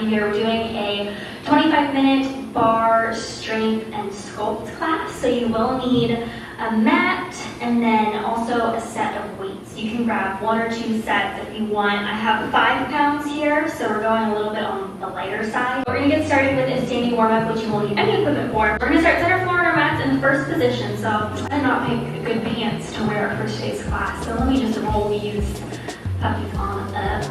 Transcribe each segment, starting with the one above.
here. We're doing a 25-minute bar strength and sculpt class. So you will need a mat and then also a set of weights. You can grab 1 or 2 sets if you want. I have 5 pounds here, so we're going a little bit on the lighter side. We're gonna get started with a standing warm-up, which you won't need any equipment for. We're gonna start center floor on our mats in the first position. So I did not pick good pants to wear for today's class. So let me just roll these puppies on up.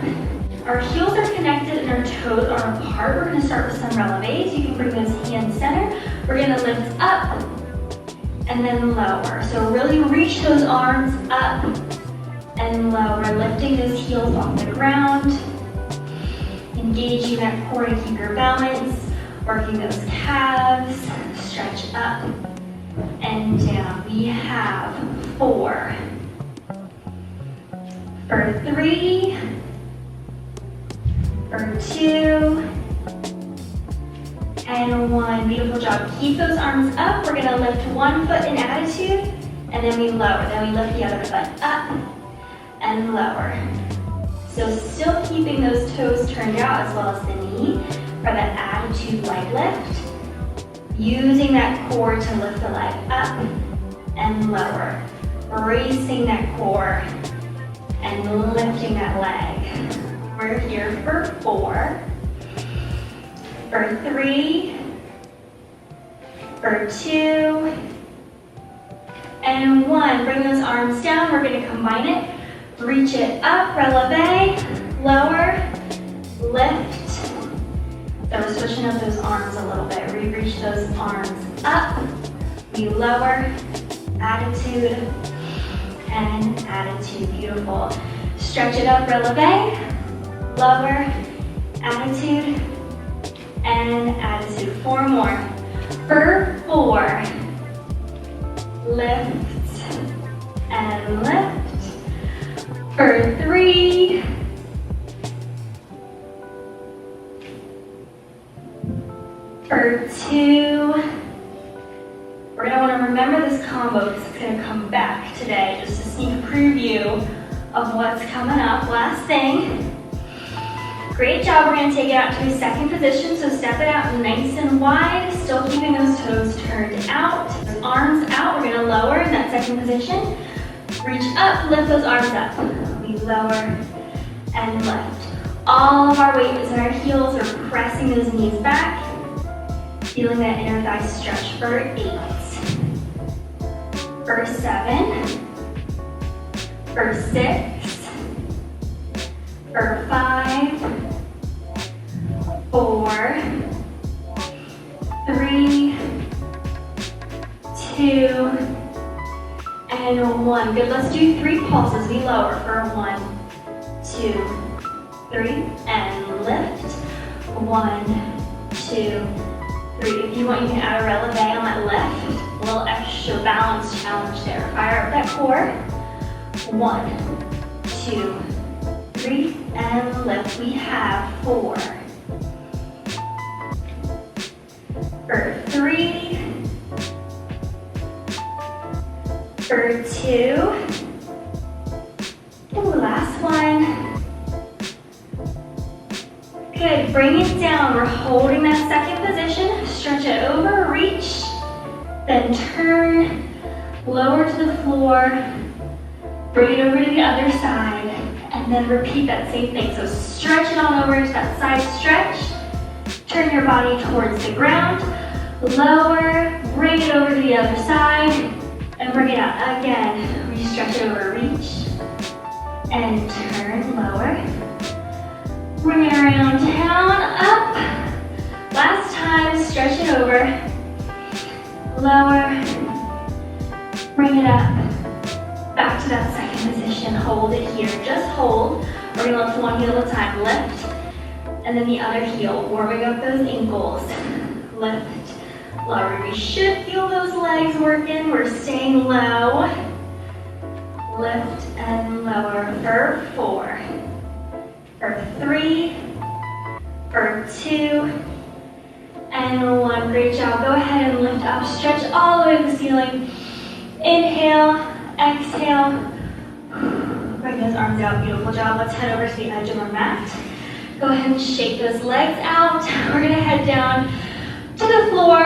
Our heels are connected and our toes are apart. We're gonna start with some releves. You can bring those hands center. We're gonna lift up and then lower. So really reach those arms up and lower, lifting those heels off the ground, engaging that core to keep your balance, working those calves, stretch up and down. We have 4, for 3, for 2, and 1. Beautiful job. Keep those arms up. We're gonna lift one foot in attitude, and then we lower. Then we lift the other foot up and lower. So still keeping those toes turned out as well as the knee for that attitude leg lift. Using that core to lift the leg up and lower. Bracing that core and lifting that leg. We're here for 4, for 3, for 2, and 1. Bring those arms down. We're going to combine it. Reach it up, releve, lower, lift. So we're switching up those arms a little bit. We reach those arms up, we lower, attitude, and attitude. Beautiful. Stretch it up, releve, lower, attitude, and attitude. 4 more. For 4, lift and lift. For 3, for 2, we're going to want to remember this combo because it's going to come back today. Just a sneak preview of what's coming up. Last thing. Great job. We're going to take it out to a second position. So step it out nice and wide, still keeping those toes turned out. Arms out. We're going to lower in that second position. Reach up, lift those arms up. We lower and lift. All of our weight is in our heels. We're pressing those knees back. Feeling that inner thigh stretch for 8, for 7, for 6, for 5, 4, 3, 2, and 1. Good, let's do 3 pulses. We lower for 1, 2, 3, and lift. 1, 2, 3. If you want, you can add a releve on that lift. A little extra balance challenge there. Fire up that core. 1, 2, 3, and lift. We have 4, for 3, for 2, ooh, last one. Good, bring it down. We're holding that second position. Stretch it over, reach, then turn, lower to the floor, bring it over to the other side, and then repeat that same thing. So stretch it on over to that side stretch, turn your body towards the ground, lower, bring it over to the other side, and bring it out again. We stretch it over, reach, and turn, lower. Bring it around, down, up. Last time, stretch it over. Lower. Bring it up. Back to that second position. Hold it here. Just hold. We're going to lift one heel at a time. Lift. And then the other heel. Warming up those ankles. Lift. Lower. We should feel those legs working. We're staying low. Lift and lower for 4. For 3, for 2, and 1. Great job. Go ahead and lift up. Stretch all the way to the ceiling. Inhale, exhale. Bring those arms out. Beautiful job. Let's head over to the edge of our mat. Go ahead and shake those legs out. We're gonna head down to the floor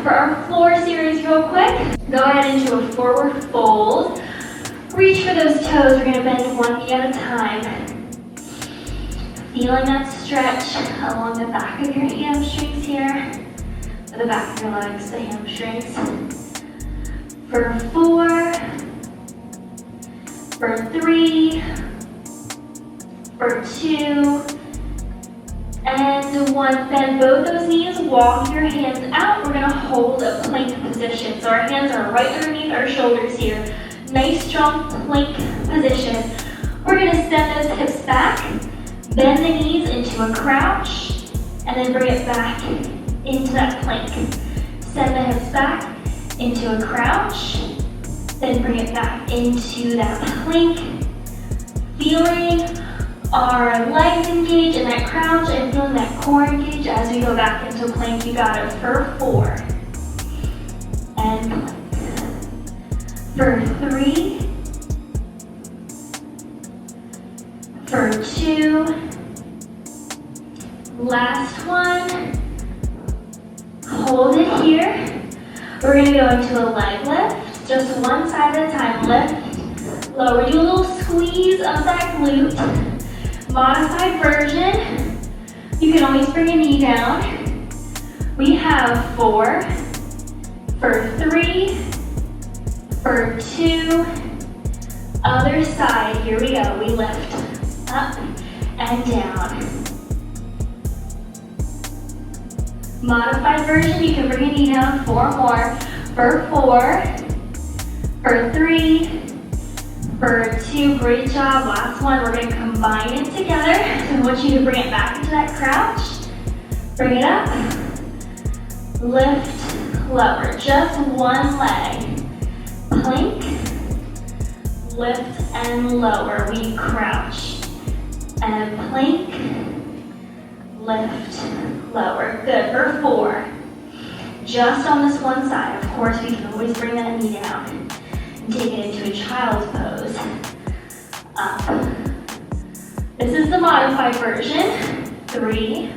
for our floor series real quick. Go ahead into a forward fold. Reach for those toes. We're gonna bend one knee at a time. Feeling that stretch along the back of your hamstrings here. Or the back of your legs, the hamstrings. For 4, for 3, for 2, and 1. Bend both those knees, walk your hands out. We're gonna hold a plank position. So our hands are right underneath our shoulders here. Nice strong plank position. We're gonna send those hips back, bend the knees into a crouch, and then bring it back into that plank. Send the hips back into a crouch, then bring it back into that plank. Feeling our legs engage in that crouch and feeling that core engage as we go back into plank. You got it for 4. And plank. For 3. For 2. Last one. Hold it here. We're going to go into a leg lift. Just one side at a time. Lift, lower. Do a little squeeze of that glute. Modified version. You can always bring a knee down. We have 4. For 3. For 2. Other side. Here we go. We lift up and down. Modified version, you can bring a knee down. 4 more. For 4, for 3, for 2, great job. Last one, we're gonna combine it together. So I want you to bring it back into that crouch. Bring it up, lift, lower. Just one leg. Plank, lift and lower. We crouch and plank, lift, lower. Good. For 4. Just on this one side. Of course, we can always bring that knee down and take it into a child's pose. Up. This is the modified version. 3.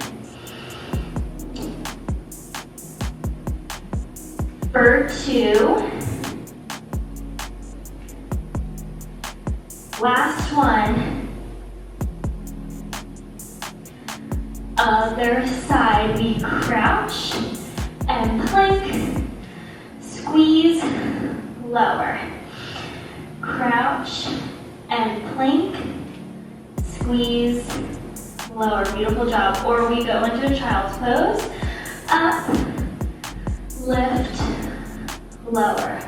For 2. Last one. Other side, we crouch and plank, squeeze, lower. Crouch and plank, squeeze, lower. Beautiful job. Or we go into a child's pose. Up, lift, lower.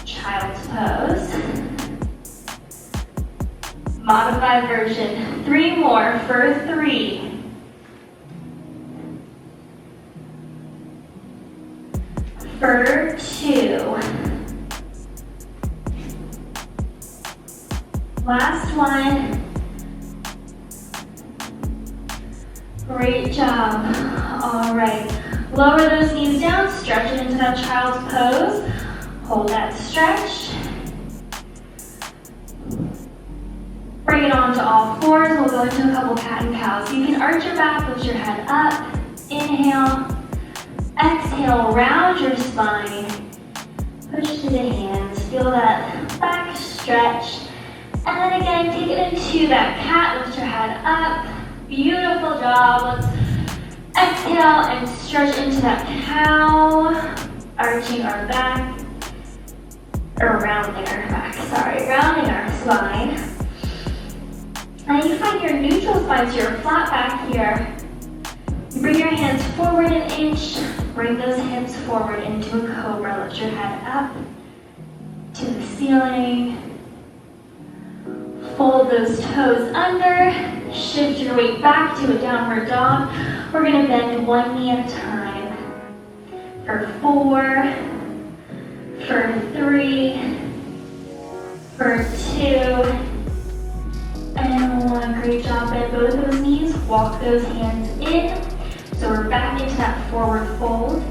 Child's pose. Modified version. 3 more for 3. For 2. Last one. Great job. All right. Lower those knees down, stretch it into that child's pose. Hold that stretch. Bring it on to all fours. We'll go into a couple cat and cows. You can arch your back, lift your head up. Inhale. Exhale, round your spine. Push to the hands. Feel that back stretch. And then again, take it into that cat. Lift your head up. Beautiful job. Let's exhale and stretch into that cow. Arching our back. Or rounding our back, sorry. Rounding our spine. Now you find your neutral spine, so you're flat back here. You bring your hands forward an inch. Bring those hips forward into a cobra. Lift your head up to the ceiling. Fold those toes under. Shift your weight back to a downward dog. We're going to bend one knee at a time. For 4, for 3, for 2, and 1. Great job. Bend both those knees. Walk those hands in. So we're back into that forward fold.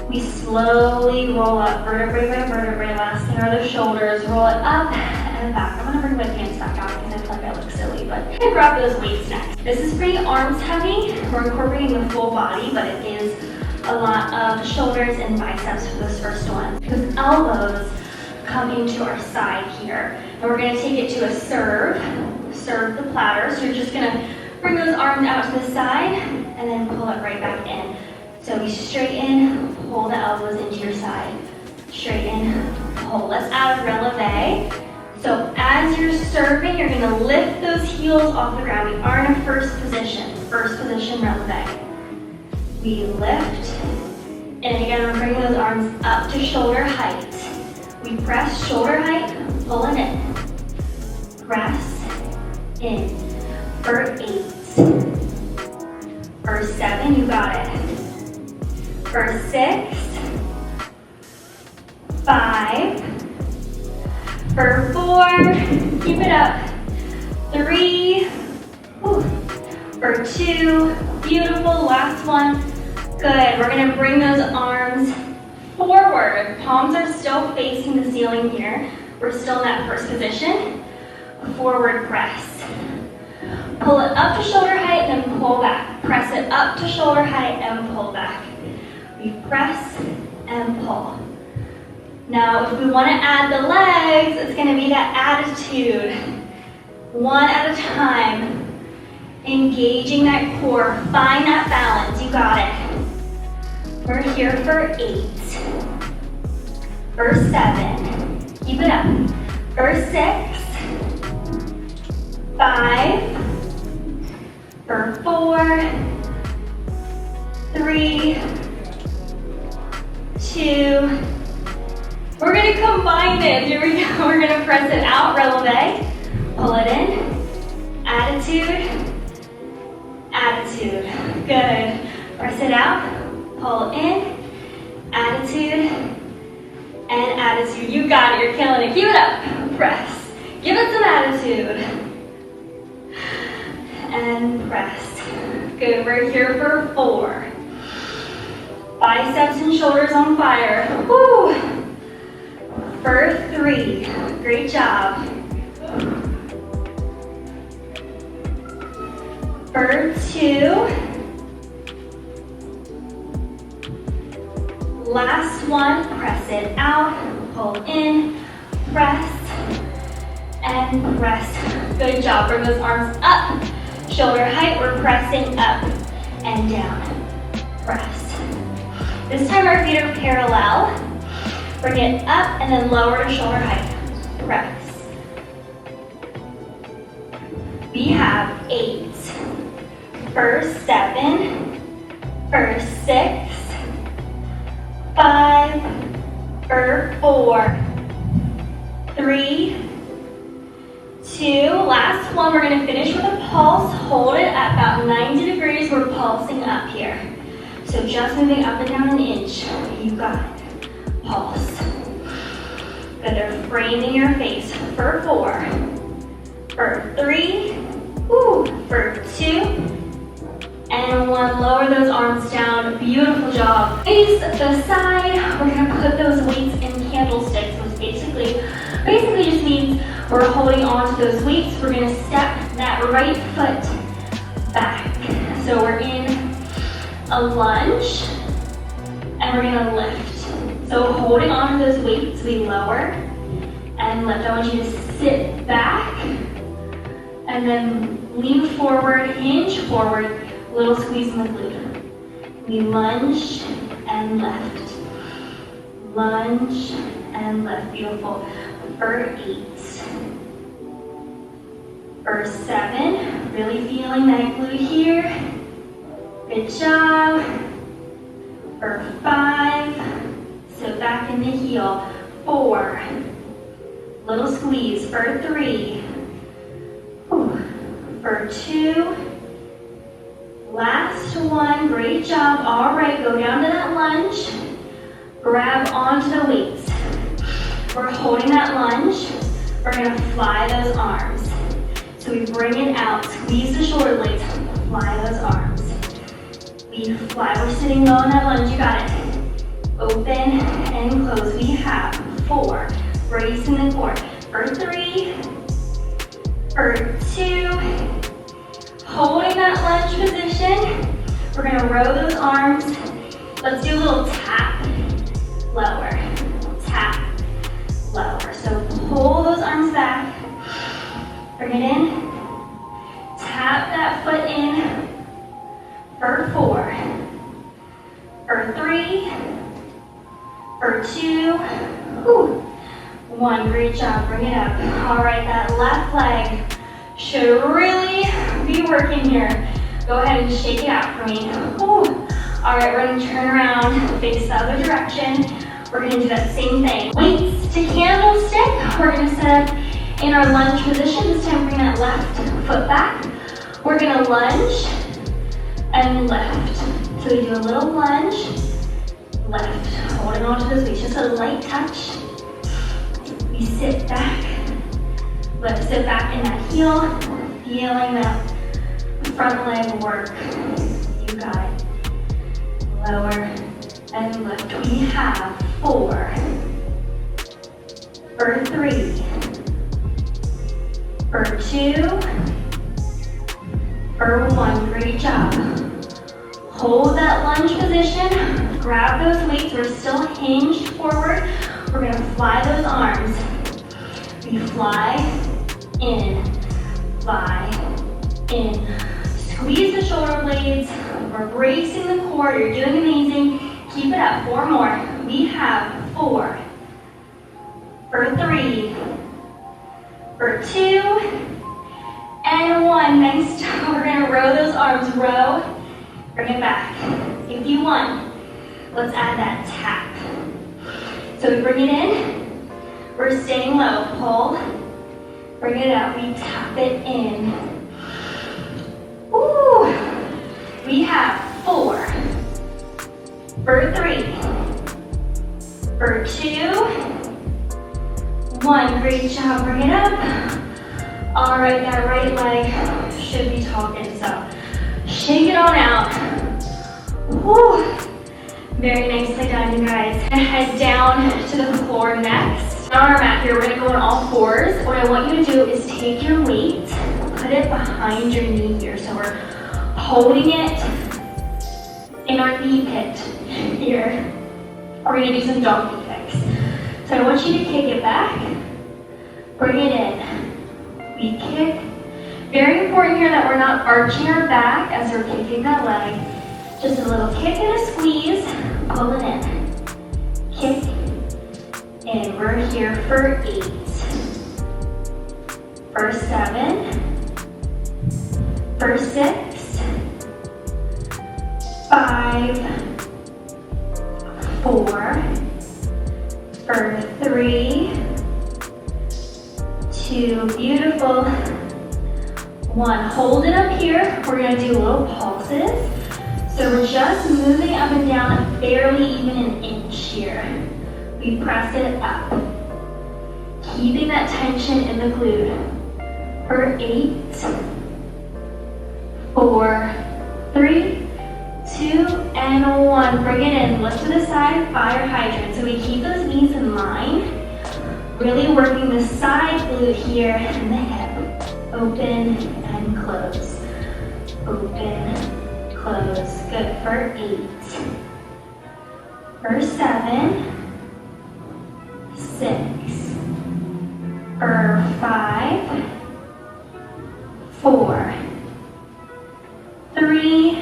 We slowly roll up vertebrae by vertebrae. Last thing are the shoulders. Roll it up and head back. I'm gonna bring my pants back out because I feel like I look silly, but I'm gonna grab those weights next. This is pretty arms heavy. We're incorporating the full body, but it is a lot of shoulders and biceps for this first one. Because elbows come into our side here. And we're gonna take it to a serve the platter. So you're just gonna bring those arms out to the side and then pull it right back in. So we straighten, pull the elbows into your side. Straighten, pull. Let's add a releve. So as you're serving, you're gonna lift those heels off the ground. We are in a first position releve. We lift, and again, we're bringing those arms up to shoulder height. We press shoulder height, pull it in. Press in. For 8. For 7, you got it. For 6. 5. For 4, keep it up. 3. For 2, beautiful, last one. Good, we're gonna bring those arms forward. Palms are still facing the ceiling here. We're still in that first position. Forward press. Pull it up to shoulder height and then pull back. Press it up to shoulder height and pull back. We press and pull. Now, if we want to add the legs, it's going to be that attitude. One at a time. Engaging that core. Find that balance. You got it. We're here for 8. For 7. Keep it up. For 6. 5. For 4. 3. 2. We're going to combine this. Here we go. We're going to press it out, releve. Pull it in. Attitude. Attitude. Good. Press it out. Pull in. Attitude. And attitude. You got it. You're killing it. Keep it up. Press. Give it some attitude. And press. Good. We're here for 4. Biceps and shoulders on fire. Woo. For 3. Great job. For 2. Last one. Press it out. Pull in. Press. And press. Good job. Bring those arms up. Shoulder height. We're pressing up and down. Press. This time our feet are parallel. Bring it up and then lower to shoulder height. Press. We have 8. For 7. For 6. 5. For 4. 3. 2. Last one. We're going to finish with a pulse. Hold it at about 90 degrees. We're pulsing up here. So just moving up and down an inch. You got it. Pulse. Good, they're framing your face. For 4. For 3. For 2. And 1. Lower those arms down. Beautiful job. Face the side. We're going to put those weights in candlesticks, which basically just means we're holding on to those weights. We're going to step that right foot back. So we're in a lunge, and we're gonna lift. So holding on to those weights, we lower and lift. I want you to sit back and then lean forward, hinge forward, little squeeze in the glute. We lunge and lift. Lunge and lift. Beautiful. For 8. For 7. Really feeling that glute here. Good job. For 5. So back in the heel. 4. Little squeeze. For 3. For 2. Last one. Great job. All right, go down to that lunge. Grab onto the weights. We're holding that lunge. We're going to fly those arms. So we bring it out. Squeeze the shoulder blades. Fly those arms. We fly. We're sitting low in that lunge. You got it. Open and close. We have 4. Bracing the core. For 3. for 2. Holding that lunge position. We're gonna row those arms. Let's do a little tap, lower, tap, lower. So pull those arms back, bring it in, tap that foot in for 4, for 3, for 2, 1, great job, bring it up. All right, that left leg should really be working here. Go ahead and shake it out for me. All right, we're gonna turn around, face the other direction. We're gonna do that same thing. Weights to candlestick. We're gonna set up in our lunge position. This time bring that left foot back. We're gonna lunge and lift. So we do a little lunge, lift, holding on to those weights, just a light touch. We sit back, lift, sit back in that heel, feeling that front leg work. You got it. Lower and lift. We have 4, for 3, for 2, for 1. Great job. Hold that lunge position. Grab those weights. We're still hinged forward. We're going to fly those arms. We fly in, squeeze the shoulder blades. We're bracing the core. You're doing amazing. Keep it up. 4 more. We have 4, for 3, for 2, and 1. Nice job. We're going to row those arms. Row. Bring it back. If you want, let's add that tap. So we bring it in. We're staying low. Pull. Bring it up. We tap it in. We have 4, for 3, for 2, 1. Great job. Bring it up. All right, that right leg should be talking. So shake it on out. Very nicely done, you guys. Head down to the floor next. On our mat here, we're gonna go on all 4s. What I want you to do is take your weight, put it behind your knee here. So we're holding it in our knee pit here. We're gonna do some donkey kicks. So I want you to kick it back, bring it in. We kick. Very important here that we're not arching our back as we're kicking that leg. Just a little kick and a squeeze, pull it in. Kick, and we're here for 8, for 7, for 6, 5, 4, for 3, 2, beautiful, 1. Hold it up here. We're gonna do little pulses. So we're just moving up and down, barely even an inch here. We press it up, keeping that tension in the glute. For 8, 4, 3, 2, and 1. Bring it in, lift to the side, fire hydrant. So we keep those knees in line, really working the side glute here and the hip. Open and close. Open, close. Good. For 8. For 7. 6. For 5. 4. 3.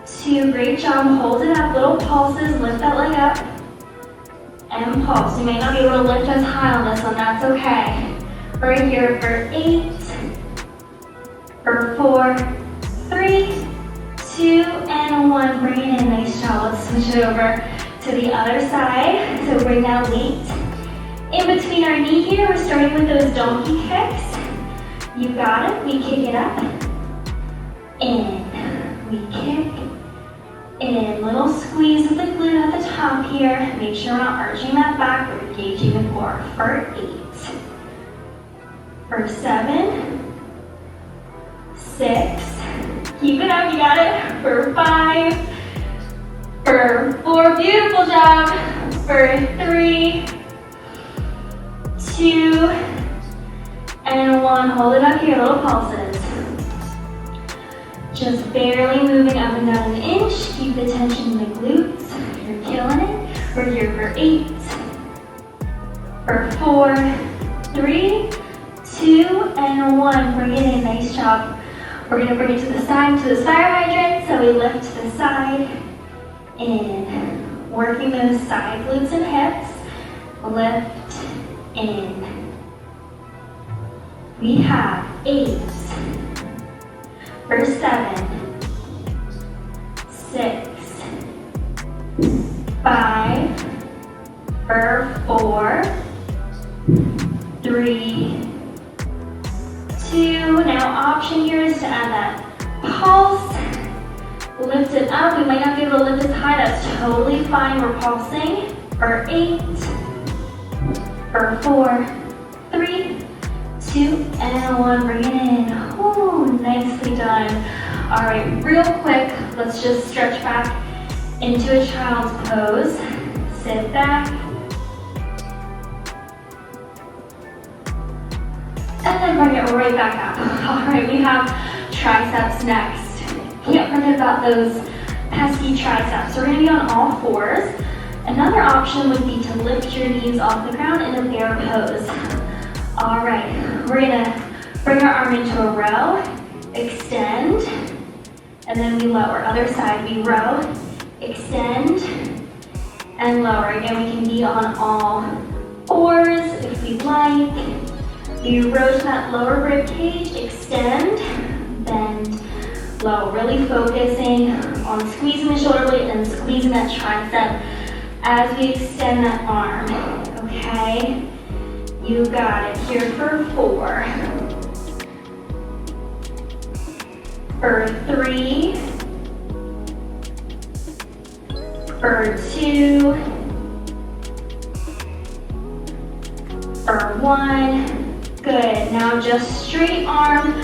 2. Great job. Hold it up. Little pulses. Lift that leg up. And pulse. You may not be able to lift as high on this one. That's okay. Right here for 8, for 4, 3, 2, and 1. Bring it in. Nice job. Let's switch it over to the other side. So bring that weight in between our knee here. We're starting with those donkey kicks. You got it. We kick it up. In. We kick. In. Little squeeze of the glute at the top here. Make sure we're not arching that back. We're engaging the core. For 8. For 7, 6, keep it up, you got it. For 5, for 4, beautiful job. For 3, 2, and 1. Hold it up here, little pulses. Just barely moving up and down an inch. Keep the tension in the glutes. You're killing it. We're here for 8, for 4, 3, 2, and 1. Bring it in, nice job. We're gonna bring it to the side, to the fire hydrant. So we lift to the side, in. Working those side glutes and hips. Lift, in. We have 8, for 7, 6, 5, for 4, 3, 2. Now option here is to add that pulse. Lift it up. We might not be able to lift as high. That's totally fine. We're pulsing. For 8, for 4, 3, 2, and 1. Bring it in. Ooh, nicely done. All right, real quick, let's just stretch back into a child's pose. Sit back. And then bring it right back up. All right, we have triceps next. Can't forget about those pesky triceps. We're gonna be on all 4s. Another option would be to lift your knees off the ground in a bear pose. All right, we're gonna bring our arm into a row, extend, and then we lower. Other side, we row, extend, and lower. Again, we can be on all 4s if we'd like. We row to that lower rib cage, extend, bend, low. Really focusing on squeezing the shoulder blade and squeezing that tricep as we extend that arm, okay? You got it. Here for 4, for 3, for 2, for 1. Good. Now just straight arm.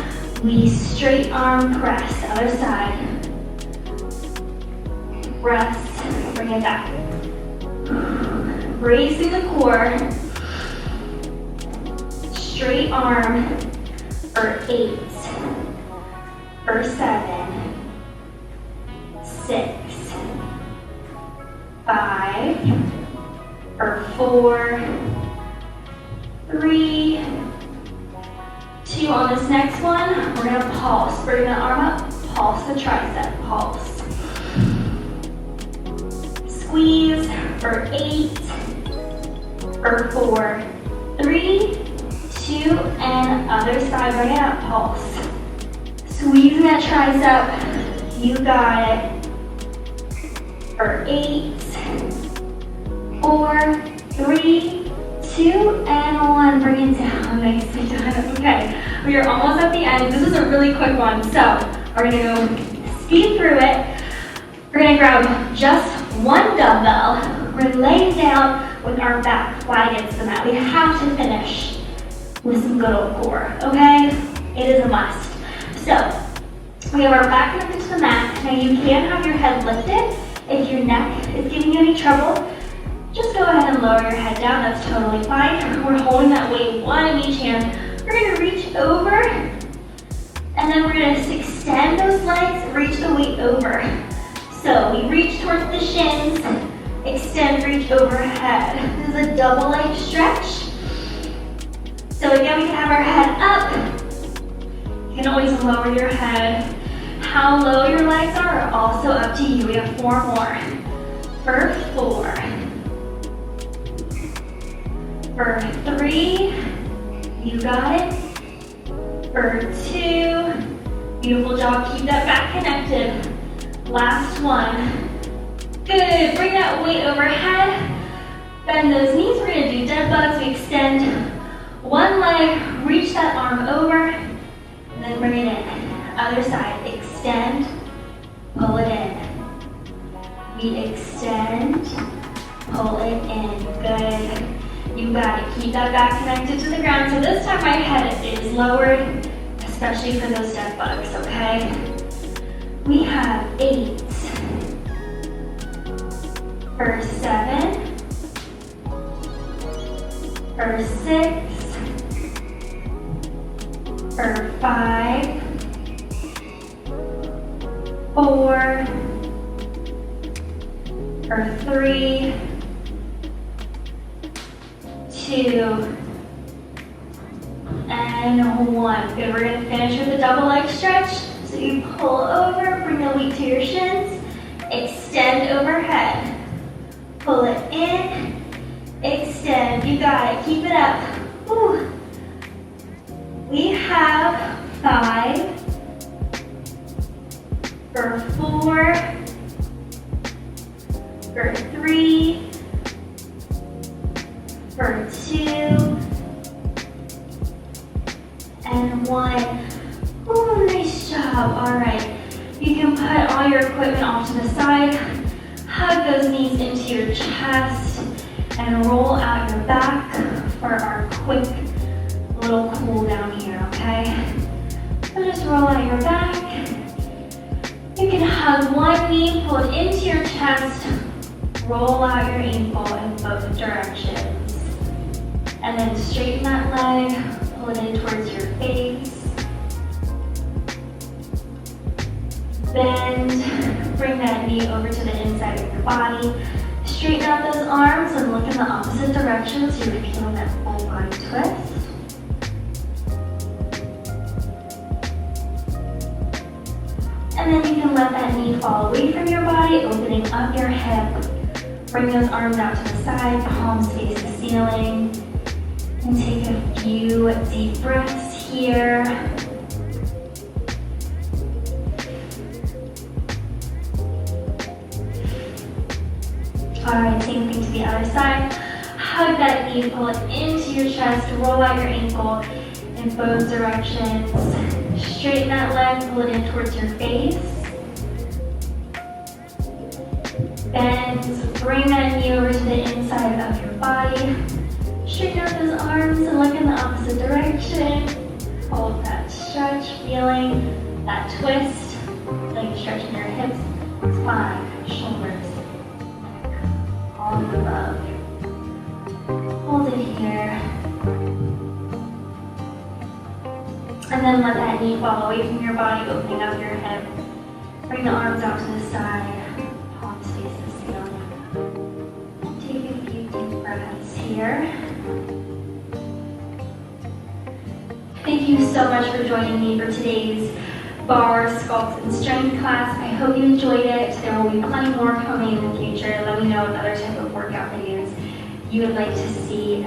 We straight arm press. Other side. Rest. Bring it back. Bracing the core. Straight arm for 8, for 7, 6, 5, for 4, 3, 2. On this next one, we're gonna pulse. Bring that arm up, pulse the tricep, pulse. Squeeze for 8, for 4, 3, 2, and other side, bring it up, pulse. Squeezing that tricep, you got it. For 8, 4, 3, 2, and 1. Bring it down, nicely done. Okay, we are almost at the end. This is a really quick one, so we're gonna go speed through it. We're gonna grab just 1 dumbbell. We're gonna lay down with our back flat against the mat. We have to finish with some good old core, okay? It is a must. So, we have our back connected to the mat. Now you can have your head lifted. If your neck is giving you any trouble, just go ahead and lower your head down. That's totally fine. We're holding that weight, 1 in each hand. We're gonna reach over, and then we're gonna extend those legs, reach the weight over. So we reach towards the shins, extend, reach overhead. This is a double leg stretch. So again, we can have our head up. You can always lower your head. How low your legs are also up to you. We have 4 more. For 4. For 3. You got it. For 2. Beautiful job. Keep that back connected. Last one. Good. Bring that weight overhead. Bend those knees. We're going to do dead bugs. We extend one leg, reach that arm over, and then bring it in. Other side, extend, pull it in. We extend, pull it in. Good. You got it. Keep that back connected to the ground. So this time my head is lowered, especially for those dead bugs, okay? We have 8, for 7, for 6, for 5, 4, for 3, 2, and 1. Good, we're gonna finish with a double leg stretch. So you pull over, bring the weight to your shins, extend overhead. Pull it in, extend, you got it, keep it up. Whew. We have 5, for 4, for 3, for 2, and 1. Ooh, nice job. All right. You can put all your equipment off to the side, hug those knees into your chest, and roll out your back for our quick little cool down here, okay? So just roll out your back. You can hug one knee, pull it into your chest, roll out your ankle in both directions. And then straighten that leg, pull it in towards your face. Bend, bring that knee over to the inside of your body. Straighten out those arms and look in the opposite direction so you're feeling that full body twist. And then you can let that knee fall away from your body, opening up your hip. Bring those arms out to the side, palms face the ceiling. And take a few deep breaths here. All right, same thing to the other side. Hug that knee, pull it into your chest, roll out your ankle in both directions. Straighten that leg, pull it in towards your face. Bend, bring that knee over to the inside of your body. Straighten out those arms and look in the opposite direction. Hold that stretch, feeling that twist. Like stretching your hips, spine, shoulders, all of the above. Hold it here. And then let that knee fall away from your body, opening up your hip. Bring the arms out to the side, palms face the ceiling. Take a few deep breaths here. Thank you so much for joining me for today's Barre Sculpt and Strength class. I hope you enjoyed it. There will be plenty more coming in the future. Let me know what other type of workout videos you would like to see.